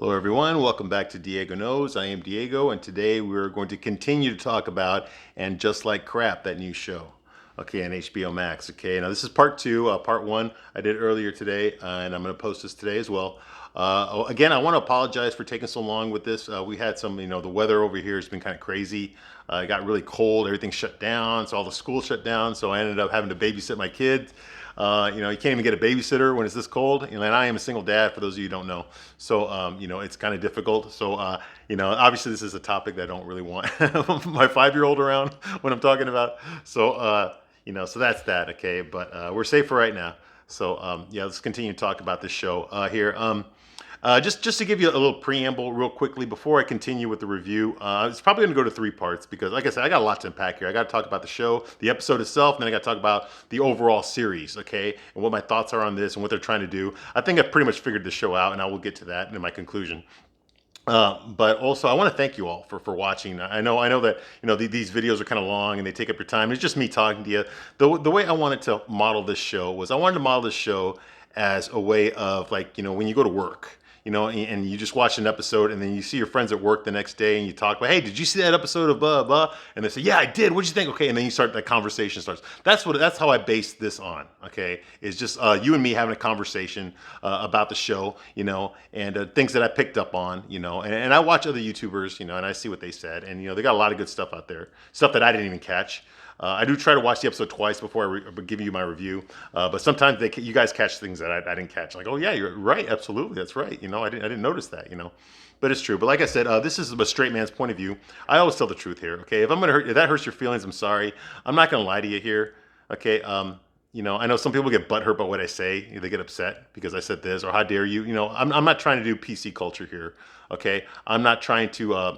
Hello, everyone. Welcome back to Diego Knows. I am Diego, and today we're going to continue to talk about And Just Like Crap, that new show, okay, on HBO Max. Okay, now this is part two. Part one I did earlier today, and I'm going to post this today as well. Again, I want to apologize for taking so long with this. We had some, the weather over here has been kind of crazy. It got really cold. Everything shut down, so all the schools shut down. So I ended up having to babysit my kids. You can't even get a babysitter when it's this cold. And I am a single dad, for those of you who don't know. So, it's kind of difficult. So, obviously this is a topic that I don't really want my 5-year-old around when I'm talking about. So, so that's that. Okay. But we're safe for right now. So, yeah, let's continue to talk about this show here. Just to give you a little preamble real quickly before I continue with the review, it's probably going to go to 3 parts because, like I said, I got a lot to unpack here. I got to talk about the show, the episode itself, and then I got to talk about the overall series, okay, and what my thoughts are on this and what they're trying to do. I think I've pretty much figured the show out, and I will get to that in my conclusion. But also, I want to thank you all for watching. I know that these videos are kind of long and they take up your time. It's just me talking to you. The way I wanted to model this show was I wanted to model this show as a way of when you go to work. And you just watch an episode and then you see your friends at work the next day and you talk about, hey, did you see that episode of blah, blah? And they say, yeah, I did. What'd you think? Okay. And then that conversation starts. That's how I based this on. Okay. It's just you and me having a conversation about the show, and things that I picked up on, and I watch other YouTubers, and I see what they said. And, they got a lot of good stuff out there, stuff that I didn't even catch. I do try to watch the episode twice before I give you my review, but sometimes you guys catch things that I didn't catch. Like, oh yeah, you're right, absolutely, that's right. I didn't notice that. But it's true. But like I said, this is a straight man's point of view. I always tell the truth here. Okay, if that hurts your feelings, I'm sorry. I'm not gonna lie to you here. Okay. I know some people get butthurt by what I say. They get upset because I said this or how dare you. I'm not trying to do PC culture here. Okay, I'm not trying to.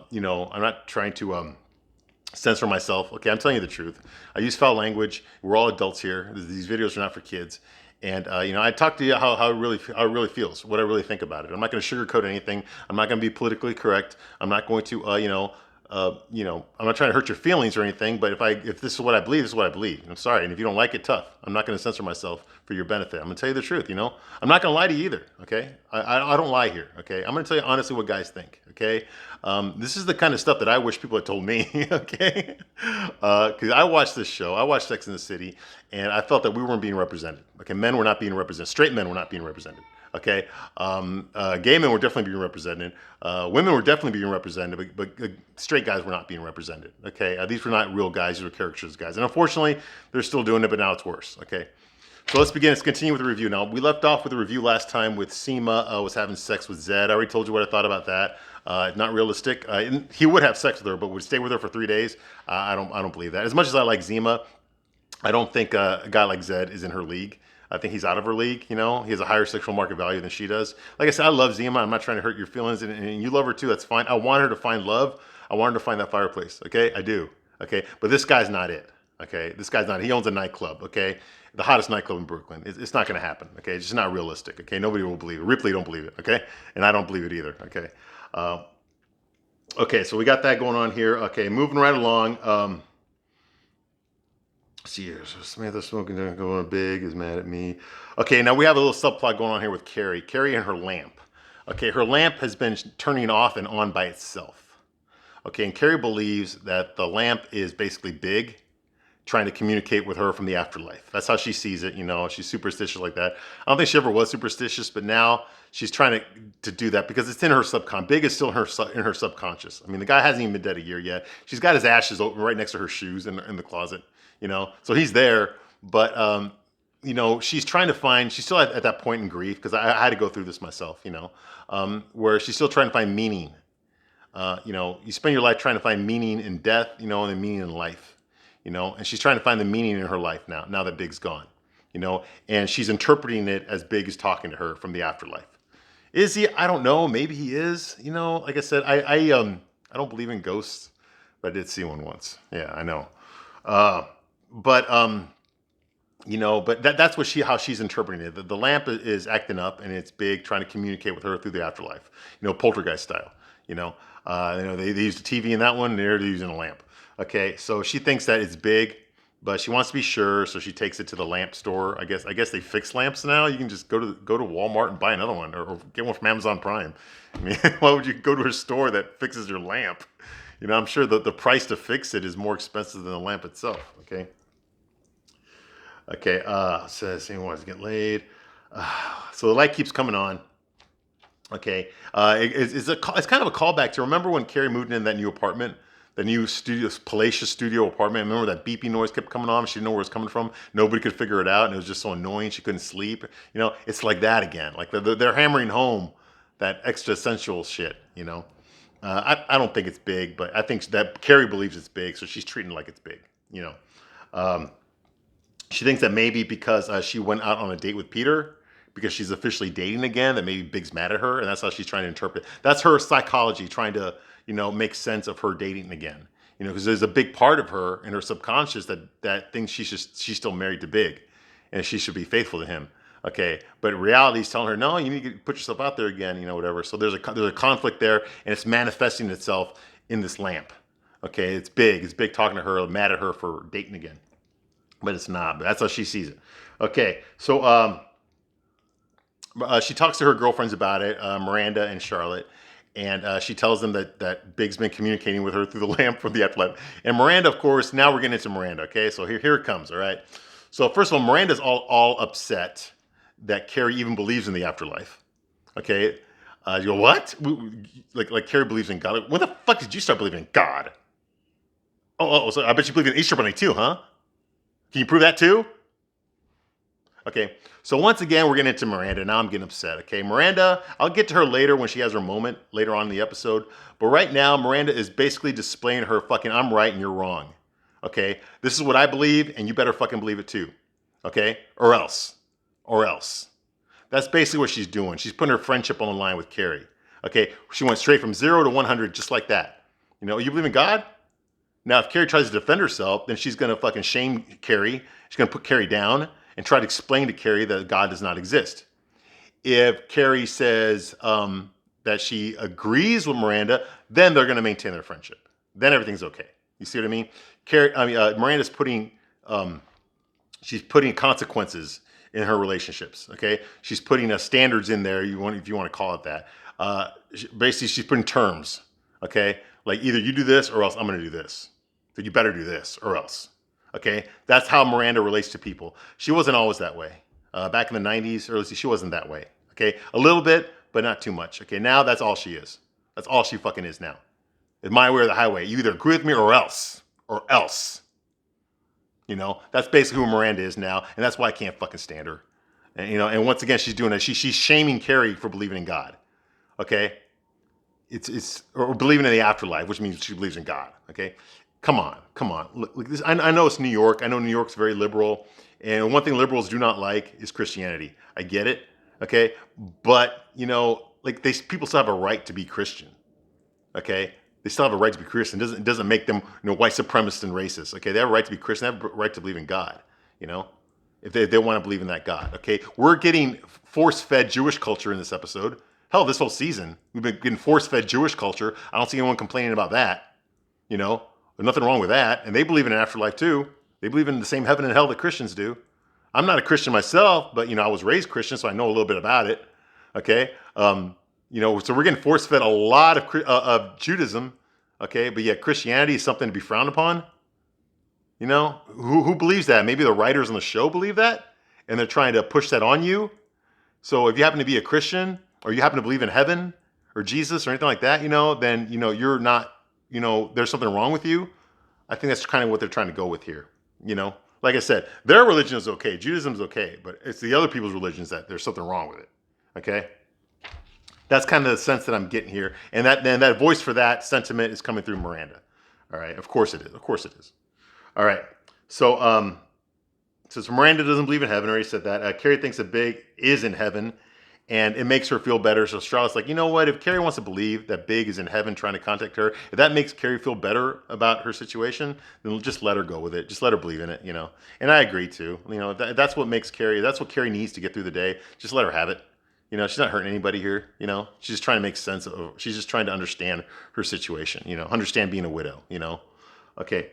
Censor myself. Okay, I'm telling you the truth. I use foul language. We're all adults here. These videos are not for kids. And I talk to you how it really feels, what I really think about it. I'm not going to sugarcoat anything. I'm not going to be politically correct. I'm not going to I'm not trying to hurt your feelings or anything. But if this is what I believe, this is what I believe. I'm sorry. And if you don't like it, tough. I'm not going to censor myself for your benefit. I'm going to tell you the truth. I'm not going to lie to you either. Okay, I don't lie here. Okay, I'm going to tell you honestly what guys think. Okay, this is the kind of stuff that I wish people had told me. Okay, because I watched this show. I watched Sex and the City, and I felt that we weren't being represented. Okay, men were not being represented. Straight men were not being represented. Okay, gay men were definitely being represented. Women were definitely being represented, but straight guys were not being represented. Okay, these were not real guys; these were caricatures guys, and unfortunately, they're still doing it, but now it's worse. Okay. So let's begin. Let's continue with the review. Now, we left off with a review last time with Seema was having sex with Zed. I already told you what I thought about that. Not realistic. He would have sex with her, but would stay with her for 3 days. I don't believe that. As much as I like Zima, I don't think a guy like Zed is in her league. I think he's out of her league. He has a higher sexual market value than she does. Like I said, I love Zima. I'm not trying to hurt your feelings, and you love her too. That's fine. I want her to find love. I want her to find that fireplace. Okay, I do. Okay, but this guy's not it. Okay, this guy's not. He owns a nightclub. Okay, the hottest nightclub in Brooklyn. It's not going to happen. Okay, it's just not realistic. Okay, nobody will believe it. Ripley don't believe it. Okay, and I don't believe it either. Okay, okay. So we got that going on here. Okay, moving right along. See here, so Samantha smoking going big is mad at me. Okay, now we have a little subplot going on here with Carrie. Carrie and her lamp. Okay, her lamp has been turning off and on by itself. Okay, and Carrie believes that the lamp is basically big, trying to communicate with her from the afterlife. That's how she sees it. She's superstitious like that. I don't think she ever was superstitious, but now she's trying to do that because it's in her subconscious. Big is still in her subconscious. I mean, the guy hasn't even been dead a year yet. She's got his ashes open right next to her shoes in the closet. So he's there, but she's trying to find. She's still at that point in grief because I had to go through this myself. Where she's still trying to find meaning. You spend your life trying to find meaning in death, and then meaning in life. And she's trying to find the meaning in her life now that Big's gone, and she's interpreting it as Big is talking to her from the afterlife. Is he? I don't know. Maybe he is. Like I said, I don't believe in ghosts, but I did see one once. Yeah, I know. But that's what how she's interpreting it. The lamp is acting up and it's Big trying to communicate with her through the afterlife, poltergeist style. They used a TV in that one. They're using a lamp. Okay, so she thinks that it's Big but she wants to be sure, so she takes it to the lamp store. I guess they fix lamps now. You can just go to Walmart and buy another one, or get one from Amazon Prime. I mean, why would you go to a store that fixes your lamp? I'm sure that the price to fix it is more expensive than the lamp itself. Okay. Okay. Says he wants to get laid. So the light keeps coming on. Okay. It's kind of a callback to, remember when Carrie moved in that new apartment, the new palatial studio apartment. Remember that beeping noise kept coming on? She didn't know where it was coming from. Nobody could figure it out, and it was just so annoying. She couldn't sleep. It's like that again. Like they're hammering home that existential shit. I don't think it's big, but I think that Carrie believes it's big, so she's treating it like it's big. Um, she thinks that maybe because she went out on a date with Peter, because she's officially dating again, that maybe Big's mad at her, and that's how she's trying to interpret. That's her psychology, trying to make sense of her dating again. Because there's a big part of her in her subconscious that thinks she's still married to Big, and she should be faithful to him. Okay, but reality is telling her, no, you need to put yourself out there again. Whatever. So there's a conflict there, and it's manifesting itself in this lamp. Okay, it's Big. It's Big talking to her, mad at her for dating again, but it's not. But that's how she sees it. Okay, so she talks to her girlfriends about it, Miranda and Charlotte, and she tells them that Big's been communicating with her through the lamp from the afterlife. And Miranda, of course, now we're getting into Miranda. Okay, so here it comes. All right. So first of all, Miranda's all upset that Carrie even believes in the afterlife. Okay, you go, what? Like Carrie believes in God. When the fuck did you start believing in God? So I bet you believe in Easter Bunny too, huh? Can you prove that too? Okay, so once again, we're getting into Miranda. Now I'm getting upset. Okay, Miranda, I'll get to her later when she has her moment later on in the episode. But right now, Miranda is basically displaying her fucking I'm right and you're wrong. Okay, this is what I believe, and you better fucking believe it too. Okay, or else. That's basically what she's doing. She's putting her friendship on the line with Carrie. Okay, she went straight from 0 to 100 just like that. You believe in God? Now, if Carrie tries to defend herself, then she's going to fucking shame Carrie. She's going to put Carrie down and try to explain to Carrie that God does not exist. If Carrie says that she agrees with Miranda, then they're going to maintain their friendship. Then everything's okay. You see what I mean? Miranda's putting she's putting consequences in her relationships. Okay, she's putting standards in there. If you want to call it that. Basically, she's putting terms. Okay, like either you do this or else I'm going to do this. So you better do this or else. Okay, that's how Miranda relates to people. She wasn't always that way. Back in the 90s, or she wasn't that way. Okay, a little bit, but not too much. Okay, now that's all she is. That's all she fucking is now. It's my way or the highway. You either agree with me or else. Or else. That's basically who Miranda is now, and that's why I can't fucking stand her. And and once again, she's doing that. She's shaming Carrie for believing in God. Okay, or believing in the afterlife, which means she believes in God. Okay, come on. Look this. I know it's New York. I know New York's very liberal, and one thing liberals do not like is Christianity. I get it. Okay, but people still have a right to be Christian. Okay. They still have a right to be Christian. It doesn't make them white supremacists and racist. Okay, they have a right to be Christian. They have a right to believe in God. If they want to believe in that God. Okay, we're getting force-fed Jewish culture in this episode. Hell, this whole season we've been getting force-fed Jewish culture. I don't see anyone complaining about that. There's nothing wrong with that. And they believe in an afterlife too. They believe in the same heaven and hell that Christians do. I'm not a Christian myself, but I was raised Christian, so I know a little bit about it. Okay. So we're getting force-fed a lot of Judaism, okay? But yet Christianity is something to be frowned upon. Who believes that? Maybe the writers on the show believe that, and they're trying to push that on you. So if you happen to be a Christian, or you happen to believe in heaven, or Jesus, or anything like that, then you're not, there's something wrong with you. I think that's kind of what they're trying to go with here. Like I said, their religion is okay, Judaism is okay, but it's the other people's religions that there's something wrong with it. Okay. That's kind of the sense that I'm getting here. And that voice for that sentiment is coming through Miranda. All right. Of course it is. All right. So, since Miranda doesn't believe in heaven, I already said that. Carrie thinks that Big is in heaven, and it makes her feel better. So Charlotte's like, you know what? If Carrie wants to believe that Big is in heaven trying to contact her, if that makes Carrie feel better about her situation, then just let her go with it. Just let her believe in it, And I agree too. That's what makes Carrie, that's what Carrie needs to get through the day. Just let her have it. She's not hurting anybody here. She's just trying to make sense of. She's just trying to understand her situation. Understand being a widow. Okay.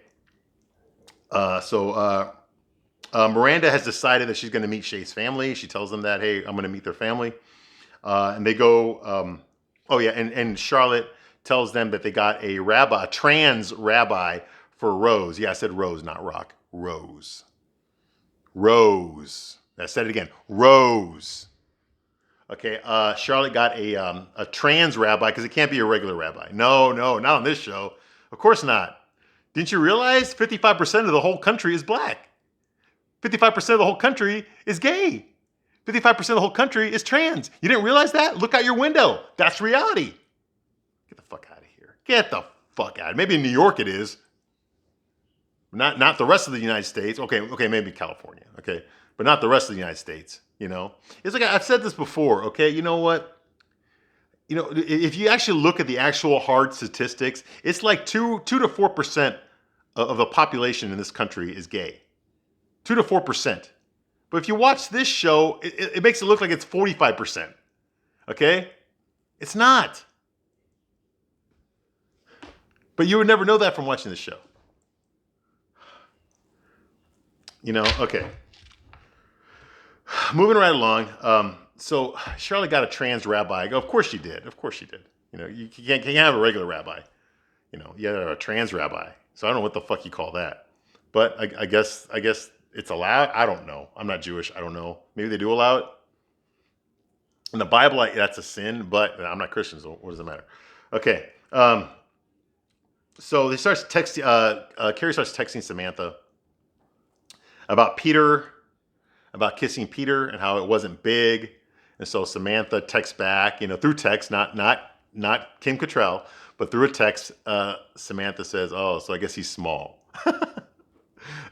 Miranda has decided that she's going to meet Shay's family. She tells them that, hey, I'm going to meet their family. And they go, and Charlotte tells them that they got a trans rabbi for Rose. Yeah, I said Rose, not Rock. Rose. Rose. I said it again. Rose. Okay, Charlotte got a trans rabbi because it can't be a regular rabbi. No, not on this show. Of course not. Didn't you realize 55% of the whole country is black? 55% of the whole country is gay. 55% of the whole country is trans. You didn't realize that? Look out your window. That's reality. Get the fuck out of here. Get the fuck out. Maybe in New York it is. Not the rest of the United States. Okay, maybe California. Okay, but not the rest of the United States. You know, it's like I've said this before. Okay, you know what? You know, if you actually look at the actual hard statistics, it's like 2 to 4% of the population in this country is gay. 2 to 4%. But if you watch this show, it makes it look like it's 45%. Okay? It's not. But you would never know that from watching this show. You know, okay. Moving right along. So Charlotte got a trans rabbi. I go, of course she did. Of course she did. You know, you can't have a regular rabbi. You know, you have a trans rabbi. So I don't know what the fuck you call that. But I guess it's allowed. I don't know. I'm not Jewish. I don't know. Maybe they do allow it. In the Bible, that's a sin, but I'm not Christian, so what does it matter? Okay. So they starts texting. Carrie starts texting Samantha about Peter, about kissing Peter, and how it wasn't big. And so Samantha texts back, you know, through text, not Kim Cattrall, but through a text. Samantha says, "Oh, so I guess he's small."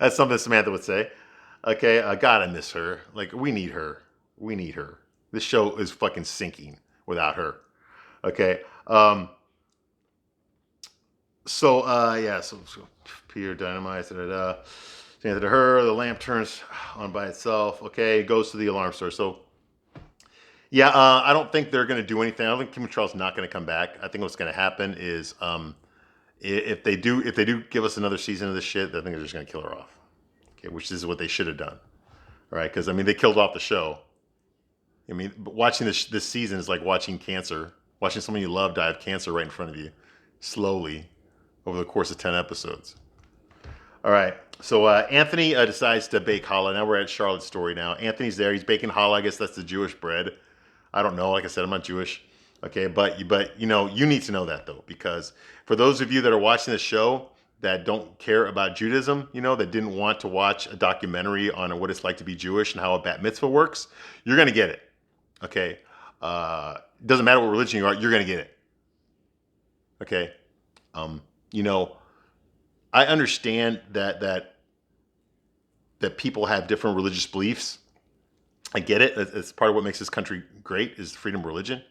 That's something Samantha would say. Okay, God, I miss her. Like, we need her. We need her. This show is fucking sinking without her. Okay. So Peter dynamites. Samantha to her. The lamp turns on by itself. Okay, goes to the alarm store. So, yeah, I don't think they're going to do anything. I don't think Kim Cattrall's not going to come back. I think what's going to happen is, if they do give us another season of this shit, I think they're just going to kill her off. Okay, which is what they should have done. All right, because I mean they killed off the show. I mean, watching this season is like watching cancer, watching someone you love die of cancer right in front of you, slowly, over the course of 10 episodes. All right, so Anthony decides to bake challah. Now we're at Charlotte's story. Now Anthony's there. He's baking challah. I guess that's the Jewish bread. I don't know. Like I said, I'm not Jewish. Okay, but you know, you need to know that though, because for those of you that are watching this show that don't care about Judaism, you know, that didn't want to watch a documentary on what it's like to be Jewish and how a bat mitzvah works, you're going to get it. Okay, it doesn't matter what religion you are, you're going to get it. Okay, you know, I understand that people have different religious beliefs. I get it. It's part of what makes this country great is freedom of religion.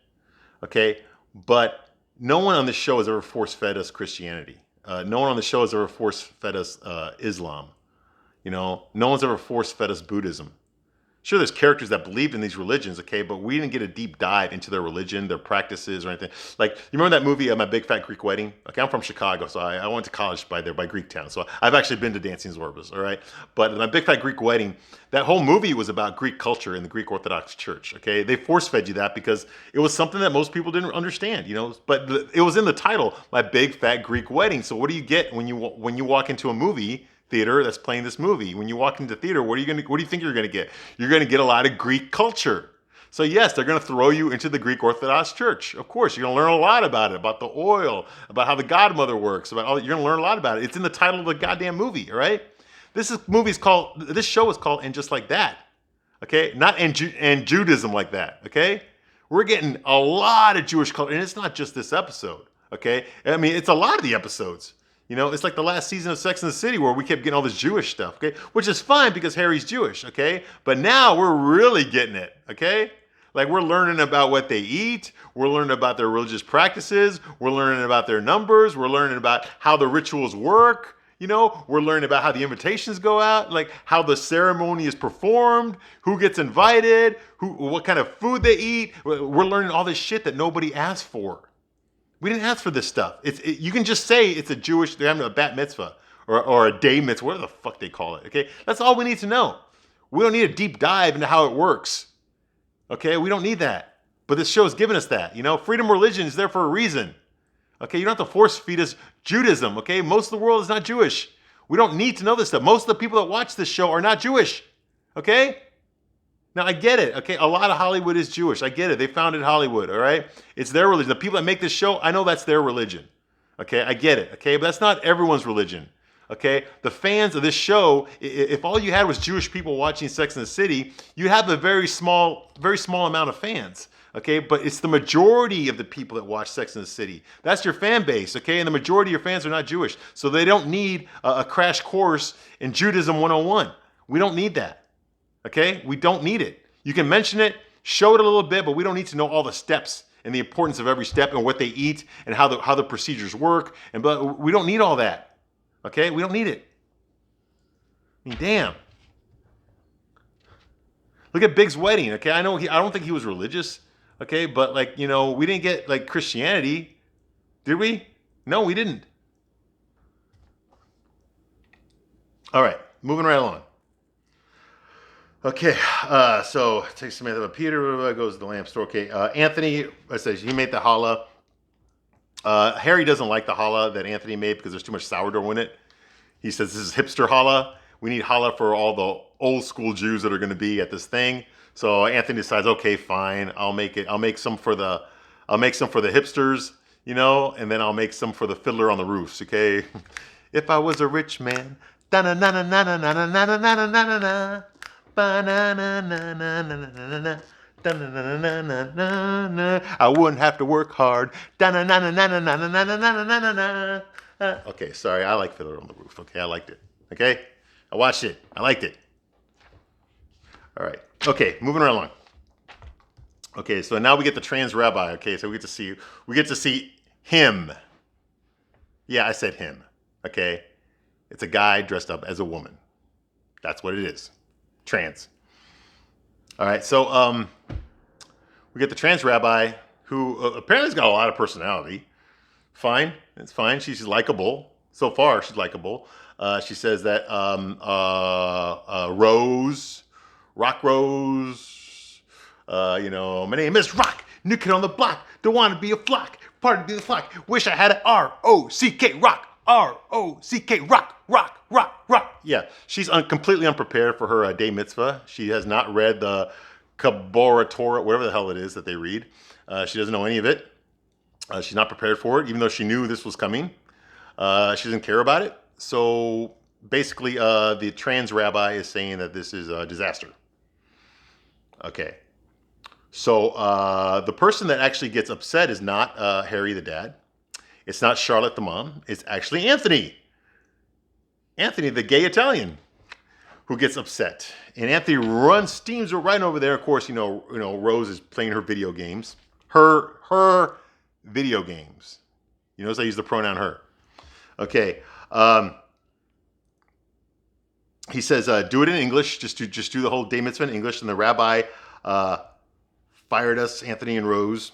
Okay, but no one on this show has ever force-fed us Christianity. No one on the show has ever force-fed us Islam. You know, no one's ever force-fed us Buddhism. Sure, there's characters that believed in these religions, okay, but we didn't get a deep dive into their religion, their practices, or anything. Like, you remember that movie, My Big Fat Greek Wedding? Okay, I'm from Chicago, so I went to college by Greektown, so I've actually been to Dancing Zorba's, all right? But My Big Fat Greek Wedding, that whole movie was about Greek culture in the Greek Orthodox Church, okay? They force-fed you that because it was something that most people didn't understand, you know? But it was in the title, My Big Fat Greek Wedding. So what do you get when you walk into a movie theater that's playing this movie? What do you think you're going to get? You're going to get a lot of Greek culture. So yes, they're going to throw you into the Greek Orthodox Church. Of course, you're going to learn a lot about it, about the oil, about how the godmother works, you're going to learn a lot about it. It's in the title of the goddamn movie, all right? This show is called And Just Like That. Okay? Not and Judaism like that, okay? We're getting a lot of Jewish culture, and it's not just this episode, okay? I mean, it's a lot of the episodes. You know, it's like the last season of Sex and the City where we kept getting all this Jewish stuff, okay? Which is fine because Harry's Jewish, okay? But now we're really getting it, okay? Like, we're learning about what they eat. We're learning about their religious practices. We're learning about their numbers. We're learning about how the rituals work. You know, we're learning about how the invitations go out, like how the ceremony is performed, who gets invited, what kind of food they eat. We're learning all this shit that nobody asked for. We didn't ask for this stuff. You can just say it's they're having a bat mitzvah, or a day mitzvah, whatever the fuck they call it. Okay, that's all we need to know. We don't need a deep dive into how it works. Okay, we don't need that. But this show is giving us that. You know, freedom of religion is there for a reason. Okay, you don't have to force feed us Judaism. Okay, most of the world is not Jewish. We don't need to know this stuff. Most of the people that watch this show are not Jewish. Okay? Now, I get it. Okay, a lot of Hollywood is Jewish. I get it. They founded Hollywood, all right? It's their religion. The people that make this show, I know that's their religion. Okay, I get it. Okay, but that's not everyone's religion. Okay, the fans of this show, if all you had was Jewish people watching Sex and the City, you'd have a very small amount of fans. Okay, but it's the majority of the people that watch Sex and the City. That's your fan base, okay? And the majority of your fans are not Jewish. So they don't need a crash course in Judaism 101. We don't need that, okay? We don't need it. You can mention it, show it a little bit, but we don't need to know all the steps and the importance of every step and what they eat and how the procedures work. But we don't need all that, okay? We don't need it. I mean, damn. Look at Big's wedding, okay? I don't think he was religious. Okay, but like, you know, we didn't get like Christianity, did we? No, we didn't. All right, moving right along. Okay, so takes Samantha, Peter goes to the lamp store. Okay, Anthony says he made the challah. Harry doesn't like the challah that Anthony made because there's too much sourdough in it. He says this is hipster challah. We need challah for all the old school Jews that are going to be at this thing. So Anthony decides, okay, fine, I'll make it. I'll make some for the hipsters, you know, and then I'll make some for the fiddler on the roofs. Okay, if I was a rich man, I wouldn't have to work hard. Okay, sorry, I like Fiddler on the Roof. Okay, I liked it. Okay, I watched it. I liked it. All right. Okay, moving right along. Okay, so now we get the trans rabbi. Okay, so we get to see him. Yeah, I said him. Okay, it's a guy dressed up as a woman. That's what it is. Trans. All right, so we get the trans rabbi who apparently has got a lot of personality. Fine, it's fine. She's likable. So far, she's likable. She says that Rock Rose, you know, my name is Rock, new kid on the block, don't want to be a flock, part of the flock, wish I had an R-O-C-K, Rock, R-O-C-K, Rock, Rock, Rock, Rock. Yeah, she's completely unprepared for her day mitzvah. She has not read the Kabbalah Torah, whatever the hell it is that they read. She doesn't know any of it. She's not prepared for it, even though she knew this was coming. She doesn't care about it. So basically, the trans rabbi is saying that this is a disaster. Okay. So the person that actually gets upset is not Harry the dad. It's not Charlotte the mom. It's actually Anthony. Anthony, the gay Italian, who gets upset. And Anthony steams right over there. Of course, you know, Rose is playing her video games. Her video games. You notice I use the pronoun her. Okay. He says, do it in English. Just do the whole day mitzvah in English. And the rabbi fired us, Anthony and Rose.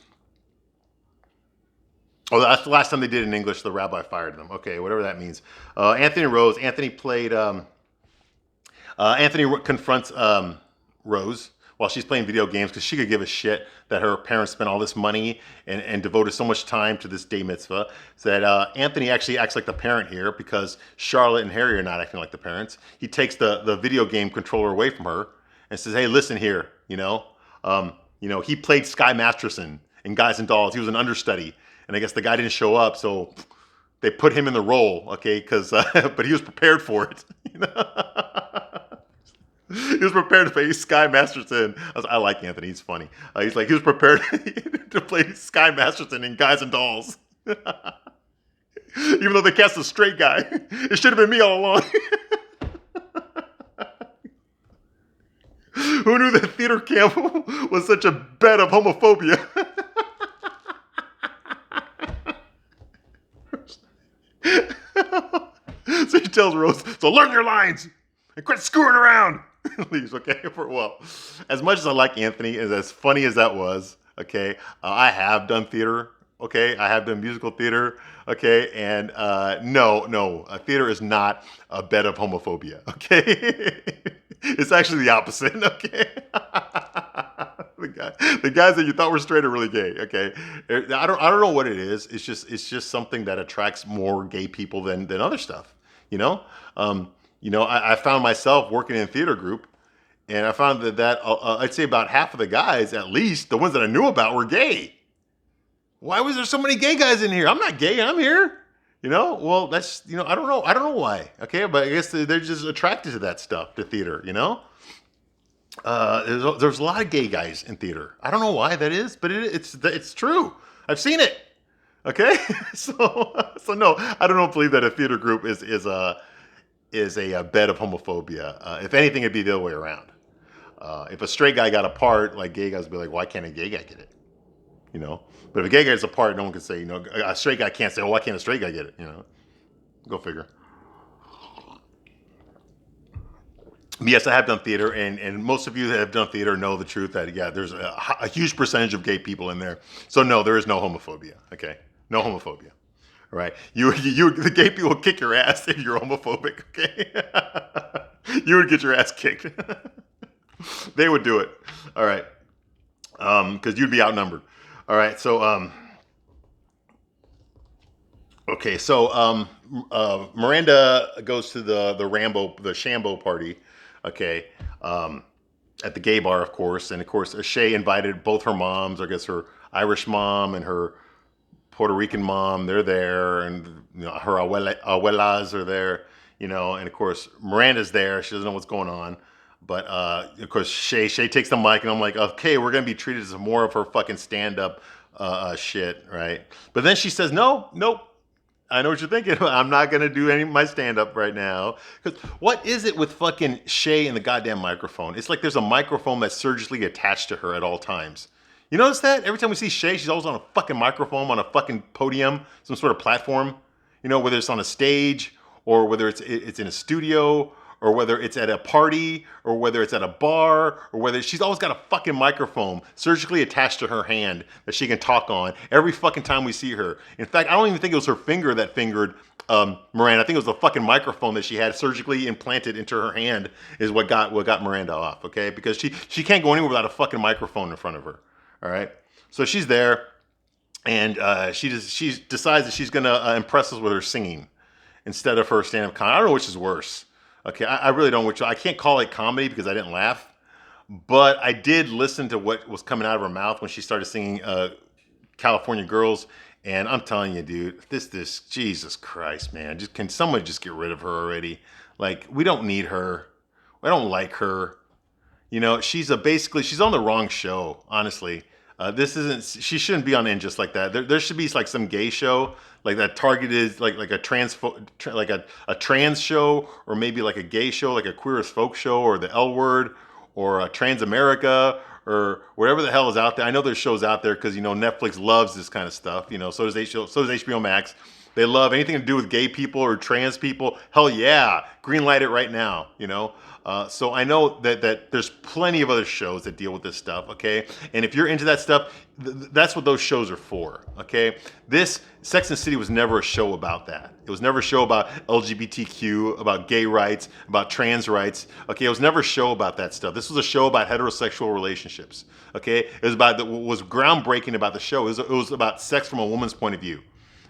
Oh, that's the last time they did it in English. The rabbi fired them. Okay, whatever that means. Anthony and Rose. Anthony played. Anthony confronts Rose while she's playing video games because she could give a shit that her parents spent all this money and devoted so much time to this day mitzvah. So that Anthony actually acts like the parent here because Charlotte and Harry are not acting like the parents. He takes the video game controller away from her and says, "Hey, listen here, you know, he played Sky Masterson in Guys and Dolls. He was an understudy, and I guess the guy didn't show up, so they put him in the role, okay? Because but he was prepared for it, you know." He was prepared to play Sky Masterson. I like Anthony. He's funny. He was prepared to play Sky Masterson in Guys and Dolls. Even though they cast a straight guy. It should have been me all along. Who knew that theater camp was such a bed of homophobia? So he tells Rose, so learn your lines and quit screwing around. Leaves, okay? Well, as much as I like Anthony, as funny as that was, okay, I have done theater, Okay, I have done musical theater. Okay, and no, theater is not a bed of homophobia. Okay, it's actually the opposite. Okay, the guys that you thought were straight are really gay. Okay, I don't know what it is. It's just something that attracts more gay people than other stuff. You know, I found myself working in a theater group, and I found that I'd say about half of the guys, at least the ones that I knew about, were gay. Why was there so many gay guys in here? I'm not gay. I'm here. Well, that's, I don't know. I don't know why. Okay. But I guess they're just attracted to that stuff, to theater. There's a lot of gay guys in theater. I don't know why that is, but it's true. I've seen it. Okay. So no, I don't believe that a theater group is a bed of homophobia. If anything, it'd be the other way around. If a straight guy got a part, like gay guys would be like, why can't a gay guy get it? But if a gay guy's a part, no one can say, a straight guy can't say, oh, why can't a straight guy get it? Go figure. But yes, I have done theater, and most of you that have done theater know the truth that, yeah, there's a huge percentage of gay people in there. So no, there is no homophobia. Okay, no homophobia. All right, the gay people will kick your ass if you're homophobic. Okay, you would get your ass kicked. They would do it. All right, because you'd be outnumbered. All right, so okay, so Miranda goes to the Shambo party, okay, at the gay bar, of course, and of course Shay invited both her moms. I guess her Irish mom and her Puerto Rican mom. They're there, and her abuelas are there, and of course Miranda's there. She doesn't know what's going on. But of course, Shay takes the mic, and I'm like, okay, we're gonna be treated as more of her fucking stand-up shit, right? But then she says, no, nope. I know what you're thinking. I'm not gonna do any of my stand-up right now. Because what is it with fucking Shay and the goddamn microphone? It's like there's a microphone that's surgically attached to her at all times. You notice that? Every time we see Shay, she's always on a fucking microphone, on a fucking podium, some sort of platform. Whether it's on a stage or whether it's in a studio, or whether it's at a party, or whether it's at a bar, or whether she's always got a fucking microphone surgically attached to her hand that she can talk on every fucking time we see her. In fact, I don't even think it was her finger that fingered Miranda. I think it was the fucking microphone that she had surgically implanted into her hand is what got Miranda off, okay? Because she can't go anywhere without a fucking microphone in front of her, all right? So she's there, and she decides that she's gonna impress us with her singing instead of her stand-up comedy. I don't know which is worse. Okay, I really don't. I can't call it comedy because I didn't laugh, but I did listen to what was coming out of her mouth when she started singing "California Girls," and I'm telling you, dude, this Jesus Christ, man, can someone just get rid of her already? Like, we don't need her. I don't like her. She's on the wrong show, honestly. She shouldn't be on In Just Like That. There should be like some gay show, like that targeted, like a a trans show, or maybe like a gay show, like a Queer as Folk show, or the L Word, or Trans America, or whatever the hell is out there. I know there's shows out there because Netflix loves this kind of stuff. So does HBO Max. They love anything to do with gay people or trans people. Hell yeah, green light it right now. So I know that there's plenty of other shows that deal with this stuff, okay? And if you're into that stuff, that's what those shows are for, okay? This Sex and the City was never a show about that. It was never a show about LGBTQ, about gay rights, about trans rights, okay? It was never a show about that stuff. This was a show about heterosexual relationships, okay? It was what was groundbreaking about the show. It was about sex from a woman's point of view,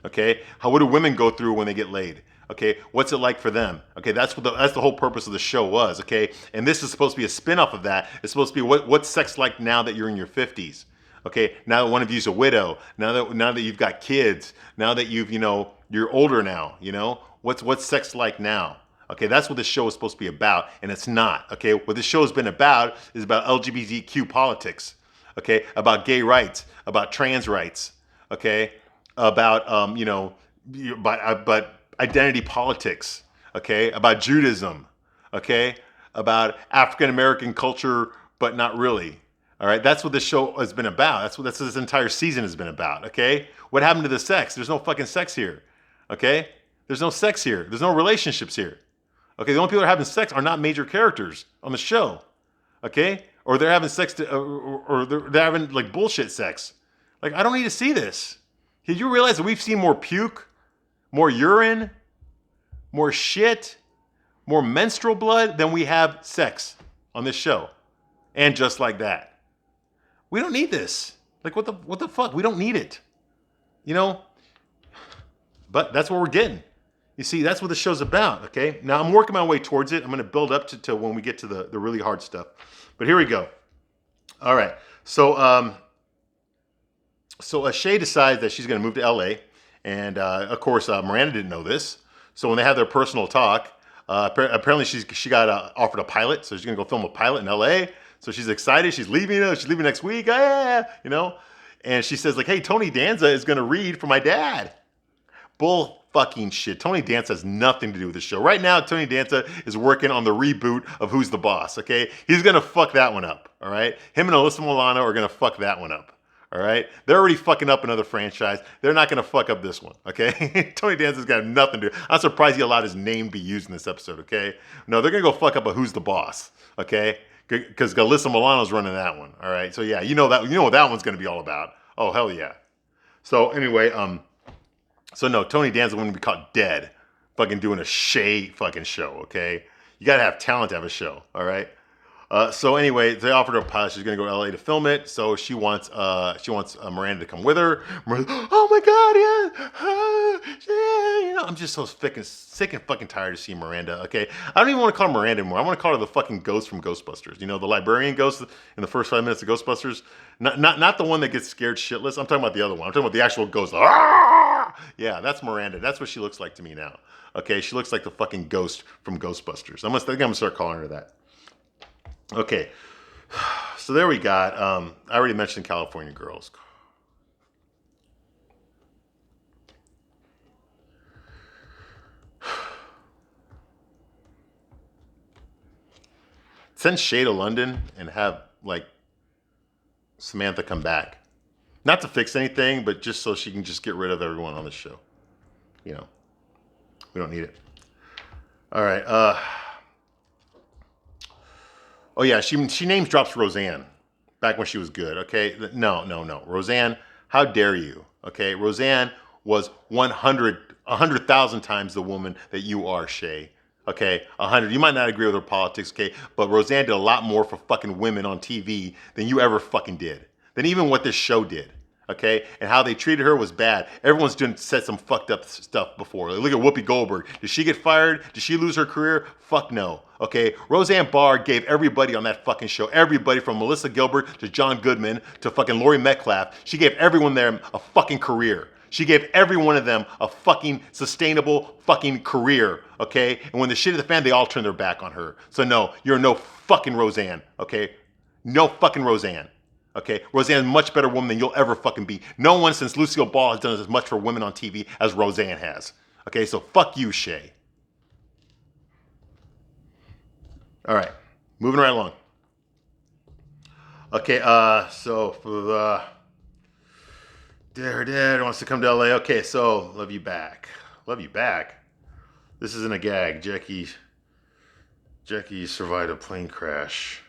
okay? What do women go through when they get laid? Okay, what's it like for them? Okay, that's the whole purpose of the show was. Okay, and this is supposed to be a spin-off of that. It's supposed to be what's sex like now that you're in your 50s. Okay, now that one of you's a widow, now that you've got kids, now that you're older now. What's sex like now? Okay, that's what this show is supposed to be about, and it's not. Okay, what this show has been about is about LGBTQ politics. Okay, about gay rights, about trans rights. Okay, about but identity politics, okay, about Judaism, okay, about African American culture, but not really. All right, that's what this show has been about. That's what this entire season has been about. Okay, what happened to the sex? There's no fucking sex here. Okay, there's no sex here. There's no relationships here. Okay, the only people that are having sex are not major characters on the show. Okay, or they're having sex or they're having like bullshit sex. Like, I don't need to see this. Did you realize that we've seen more puke, more urine, more shit, more menstrual blood than we have sex on this show? And just like that. We don't need this. Like, what the fuck? We don't need it. You know? But that's what we're getting. You see, that's what the show's about, okay? Now, I'm working my way towards it. I'm going to build up to when we get to the really hard stuff. But here we go. All right. So Shay decides that she's going to move to L.A. And, of course, Miranda didn't know this. So when they have their personal talk, apparently she got offered a pilot. So she's going to go film a pilot in L.A. So she's excited. She's leaving. She's leaving next week. Yeah, you know. And she says, like, hey, Tony Danza is going to read for my dad. Bull fucking shit. Tony Danza has nothing to do with the show. Right now, Tony Danza is working on the reboot of Who's the Boss, okay? He's going to fuck that one up, all right? Him and Alyssa Milano are going to fuck that one up, all right? They're already fucking up another franchise. They're not going to fuck up this one, okay? Tony Danza's got nothing to do. I'm surprised he allowed his name be used in this episode, okay? No, they're going to go fuck up a Who's the Boss, okay? Because Alyssa Milano's running that one, all right? So, yeah, you know what that one's going to be all about. Oh, hell yeah. So, anyway, So no, Tony Danza wouldn't be caught dead fucking doing a Shay fucking show, okay? You gotta have talent to have a show, all right? So anyway, they offered her a pilot. She's gonna go to LA to film it. So she wants Miranda to come with her. Miranda, oh my God, yeah, you know, I'm just so sick and fucking tired of seeing Miranda. Okay, I don't even want to call her Miranda anymore. I want to call her the fucking ghost from Ghostbusters. You know, the librarian ghost in the first 5 minutes of Ghostbusters. Not the one that gets scared shitless. I'm talking about the other one. I'm talking about the actual ghost. Yeah, that's Miranda. That's what she looks like to me now. Okay, she looks like the fucking ghost from Ghostbusters. I think I'm gonna start calling her that. Okay, so there we got, I already mentioned California Girls. Send Shay to London and have, like, Samantha come back. Not to fix anything, but just so she can just get rid of everyone on the show. You know, we don't need it. All right, oh yeah, she names drops Roseanne back when she was good, okay? No. Roseanne, how dare you, okay? Roseanne was 100,000 times the woman that you are, Shay. Okay, 100. You might not agree with her politics, okay? But Roseanne did a lot more for fucking women on TV than you ever fucking did. Than even what this show did. Okay, and how they treated her was bad. Everyone's said some fucked up stuff before. Like, look at Whoopi Goldberg. Did she get fired? Did she lose her career? Fuck no. Okay, Roseanne Barr gave everybody on that fucking show, everybody from Melissa Gilbert to John Goodman to fucking Laurie Metcalf, she gave everyone there a fucking career. She gave every one of them a fucking sustainable fucking career, okay? And when the shit hit the fan, they all turned their back on her. So no, you're no fucking Roseanne, okay? No fucking Roseanne. Okay, Roseanne's a much better woman than you'll ever fucking be. No one since Lucille Ball has done as much for women on TV as Roseanne has. Okay, so fuck you, Shay. All right, moving right along. Okay, so for the Dad wants to come to LA. Okay, so love you back. Love you back. This isn't a gag. Jackie survived a plane crash.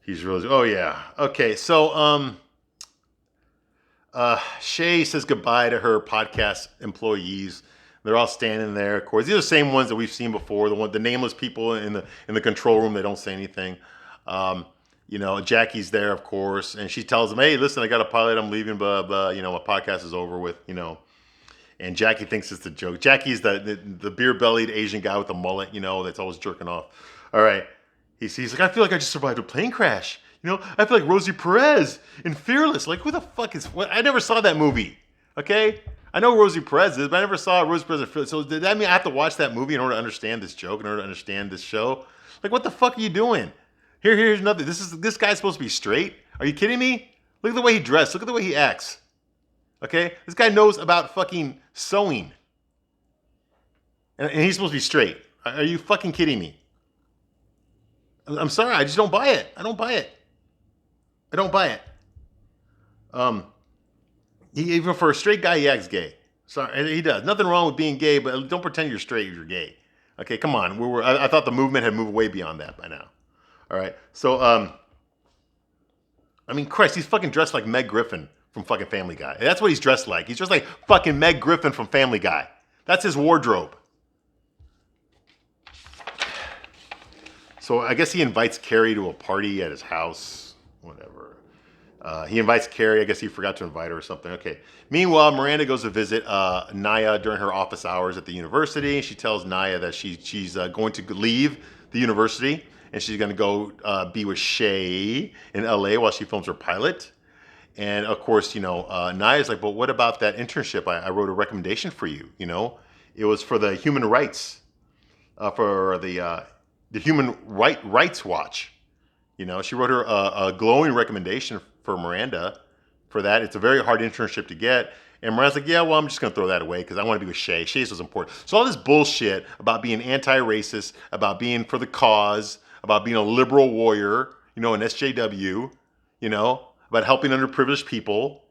He's really, oh yeah. Okay, so Shay says goodbye to her podcast employees. They're all standing there. Of course, these are the same ones that we've seen before. The nameless people in the control room. They don't say anything. You know, Jackie's there, of course, and she tells them, "Hey, listen, I got a pilot. I'm leaving, but you know, my podcast is over with." You know, and Jackie thinks it's a joke. Jackie's the beer-bellied Asian guy with the mullet. You know, that's always jerking off. All right. He's like, I feel like I just survived a plane crash. You know, I feel like Rosie Perez in Fearless. Like, who the fuck is... What? I never saw that movie, okay? I know Rosie Perez is, but I never saw Rosie Perez in Fearless. So does that mean I have to watch that movie in order to understand this joke, in order to understand this show? Like, what the fuck are you doing? Here's nothing. This guy's supposed to be straight? Are you kidding me? Look at the way he dressed. Look at the way he acts. Okay? This guy knows about fucking sewing. And he's supposed to be straight. Are you fucking kidding me? I'm sorry, I just don't buy it. I don't buy it. Even for a straight guy, he acts gay. Sorry, he does. Nothing wrong with being gay, but don't pretend you're straight if you're gay. Okay, come on. I thought the movement had moved way beyond that by now. All right, so I mean, Christ, he's fucking dressed like Meg Griffin from fucking Family Guy. That's what he's dressed like. He's dressed like fucking Meg Griffin from Family Guy. That's his wardrobe. So I guess he invites Carrie to a party at his house. Whatever. He invites Carrie. I guess he forgot to invite her or something. Okay. Meanwhile, Miranda goes to visit Naya during her office hours at the university. She tells Naya that she's going to leave the university and she's going to go be with Shay in LA while she films her pilot. And of course, Naya's like, but what about that internship? I wrote a recommendation for you. It was for the human rights, for the Human Rights Watch. She wrote her a glowing recommendation for Miranda for that. It's a very hard internship to get. And Miranda's like, yeah, well, I'm just going to throw that away because I want to be with Shay. Shay's was important. So all this bullshit about being anti-racist, about being for the cause, about being a liberal warrior, an SJW, about helping underprivileged people,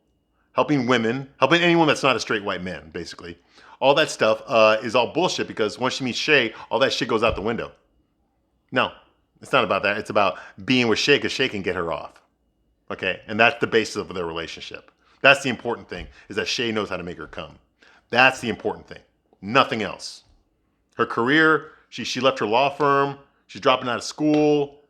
helping women, helping anyone that's not a straight white man, basically. All that stuff is all bullshit because once she meets Shay, all that shit goes out the window. No, it's not about that. It's about being with Shay because Shay can get her off. Okay? And that's the basis of their relationship. That's the important thing, is that Shay knows how to make her come. That's the important thing. Nothing else. Her career, she left her law firm. She's dropping out of school,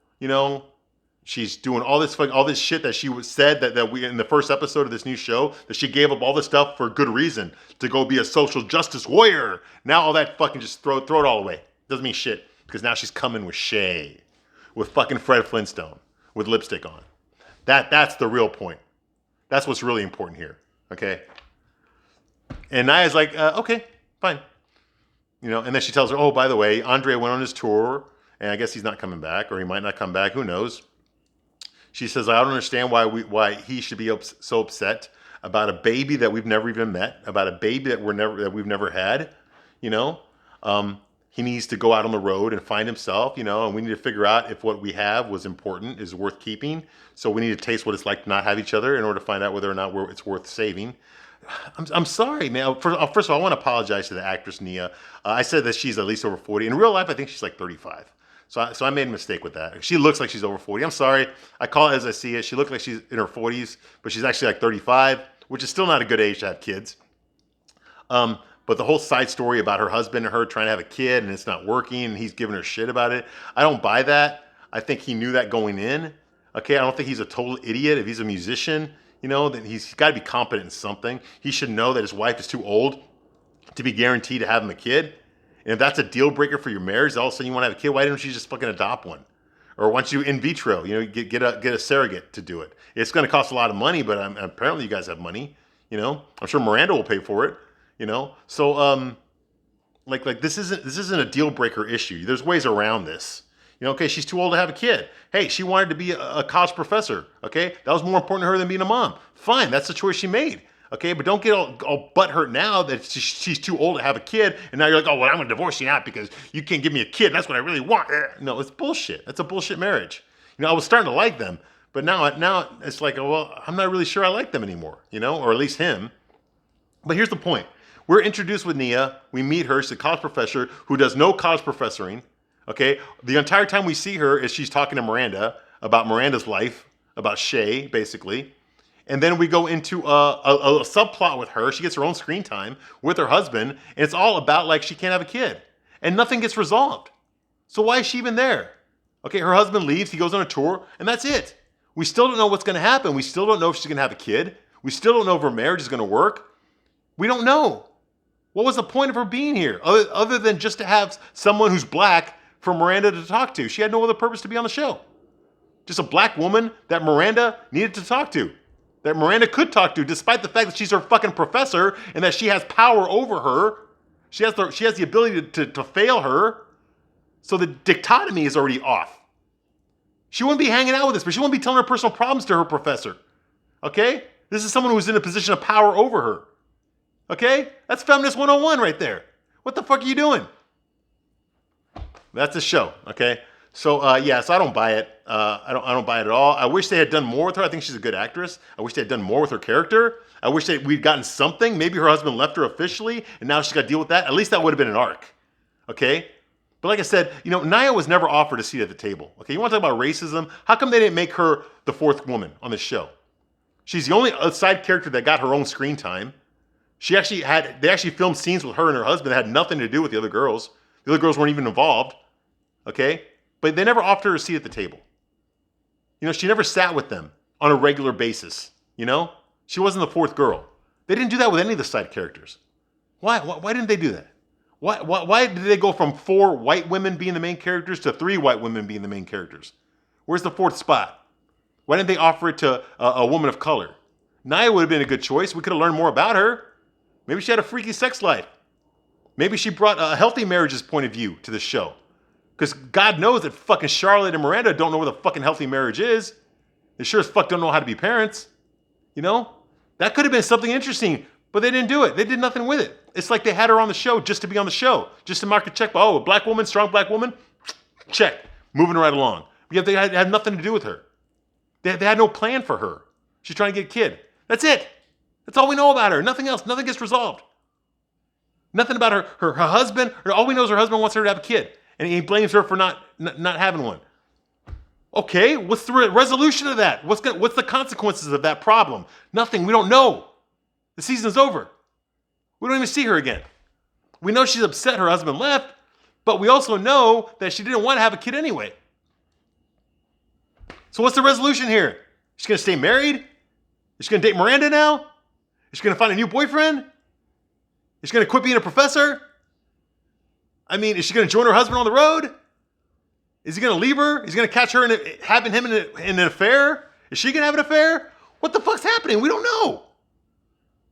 She's doing all this shit that she said that we in the first episode of this new show, that she gave up all this stuff for good reason to go be a social justice warrior. Now all that fucking just throw it all away. Doesn't mean shit because now she's coming with Shay, with fucking Fred Flintstone, with lipstick on. That's the real point. That's what's really important here. Okay. And Naya's like, okay, fine. And then she tells her, oh, by the way, Andre went on his tour, and I guess he's not coming back, or he might not come back. Who knows? She says, I don't understand why he should be so upset about a baby that we've never even met, about a baby that we've never had. He needs to go out on the road and find himself, and we need to figure out if what we have was important, is worth keeping. So we need to taste what it's like to not have each other in order to find out whether or not it's worth saving. I'm sorry, man. First of all, I want to apologize to the actress Nia. I said that she's at least over 40. In real life, I think she's like 35. So I made a mistake with that. She looks like she's over 40. I'm sorry. I call it as I see it. She looked like she's in her 40s, but she's actually like 35, which is still not a good age to have kids. But the whole side story about her husband and her trying to have a kid and it's not working and he's giving her shit about it, I don't buy that. I think he knew that going in. Okay, I don't think he's a total idiot. If he's a musician, then he's got to be competent in something. He should know that his wife is too old to be guaranteed to have him a kid. And if that's a deal breaker for your marriage, all of a sudden you want to have a kid, why don't you just fucking adopt one? Or once you in vitro, get a surrogate to do it. It's going to cost a lot of money, but apparently you guys have money. I'm sure Miranda will pay for it. So like this isn't a deal breaker issue. There's ways around this. Okay, she's too old to have a kid. Hey, she wanted to be a college professor. Okay, that was more important to her than being a mom. Fine, that's the choice she made. Okay, but don't get all butthurt now that she's too old to have a kid, and now you're like, oh, well, I'm going to divorce you now because you can't give me a kid. That's what I really want. No, it's bullshit. That's a bullshit marriage. I was starting to like them, but now it's like, well, I'm not really sure I like them anymore, or at least him. But here's the point. We're introduced with Nia. We meet her. She's a college professor who does no college professoring. Okay, the entire time we see her is she's talking to Miranda about Miranda's life, about Shay, basically. And then we go into a subplot with her. She gets her own screen time with her husband. And it's all about like she can't have a kid. And nothing gets resolved. So why is she even there? Okay, her husband leaves. He goes on a tour. And that's it. We still don't know what's going to happen. We still don't know if she's going to have a kid. We still don't know if her marriage is going to work. We don't know. What was the point of her being here? Other than just to have someone who's black for Miranda to talk to. She had no other purpose to be on the show. Just a black woman that Miranda needed to talk to. That Miranda could talk to, despite the fact that she's her fucking professor and that she has power over her. She has the ability to fail her. So the dichotomy is already off. She wouldn't be hanging out with this, but she wouldn't be telling her personal problems to her professor. Okay? This is someone who's in a position of power over her. Okay? That's Feminist 101 right there. What the fuck are you doing? That's a show, okay? So so I don't buy it. I don't buy it at all. I wish they had done more with her. I think she's a good actress. I wish they had done more with her character. I wish we'd gotten something. Maybe her husband left her officially, and now she's got to deal with that. At least that would have been an arc, okay? But like I said, Naya was never offered a seat at the table. Okay, you want to talk about racism? How come they didn't make her the fourth woman on this show? She's the only side character that got her own screen time. They actually filmed scenes with her and her husband that had nothing to do with the other girls. The other girls weren't even involved, okay? But they never offered her a seat at the table. She never sat with them on a regular basis, She wasn't the fourth girl. They didn't do that with any of the side characters. Why didn't they do that? Why did they go from 4 white women being the main characters to 3 white women being the main characters? Where's the 4th spot? Why didn't they offer it to a woman of color? Naya would have been a good choice. We could have learned more about her. Maybe she had a freaky sex life. Maybe she brought a healthy marriage's point of view to the show. Because God knows that fucking Charlotte and Miranda don't know what a fucking healthy marriage is. They sure as fuck don't know how to be parents. That could have been something interesting, but they didn't do it. They did nothing with it. It's like they had her on the show just to be on the show, just to mark a check. Oh, a black woman, strong black woman, check, moving right along. Yet they had nothing to do with her. They had no plan for her. She's trying to get a kid. That's it. That's all we know about her. Nothing else. Nothing gets resolved. Nothing about her husband. All we know is her husband wants her to have a kid, and he blames her for not having one. Okay, what's the resolution of that? What's the consequences of that problem? Nothing. We don't know. The season's over. We don't even see her again. We know she's upset her husband left, but we also know that she didn't want to have a kid anyway. So what's the resolution here? She's going to stay married? Is she going to date Miranda now? Is she going to find a new boyfriend? Is she going to quit being a professor? Is she going to join her husband on the road? Is he going to leave her? Is he going to catch her having him in an affair? Is she going to have an affair? What the fuck's happening? We don't know.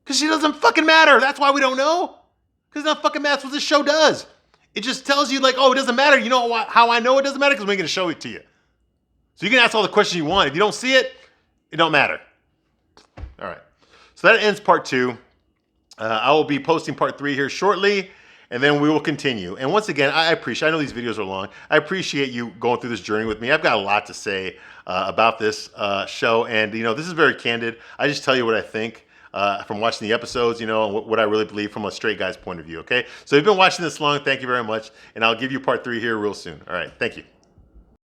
Because she doesn't fucking matter. That's why we don't know. Because that fucking matters what this show does. It just tells you it doesn't matter. You know how I know it doesn't matter? Because we're going to show it to you. So you can ask all the questions you want. If you don't see it, it don't matter. All right. So that ends part 2. I will be posting part 3 here shortly, and then we will continue. And once again, I know these videos are long. I appreciate you going through this journey with me. I've got a lot to say about this show, and this is very candid. I just tell you what I think from watching the episodes, and what I really believe from a straight guy's point of view, okay? So if you've been watching this long, thank you very much, and I'll give you part 3 here real soon. All right, thank you.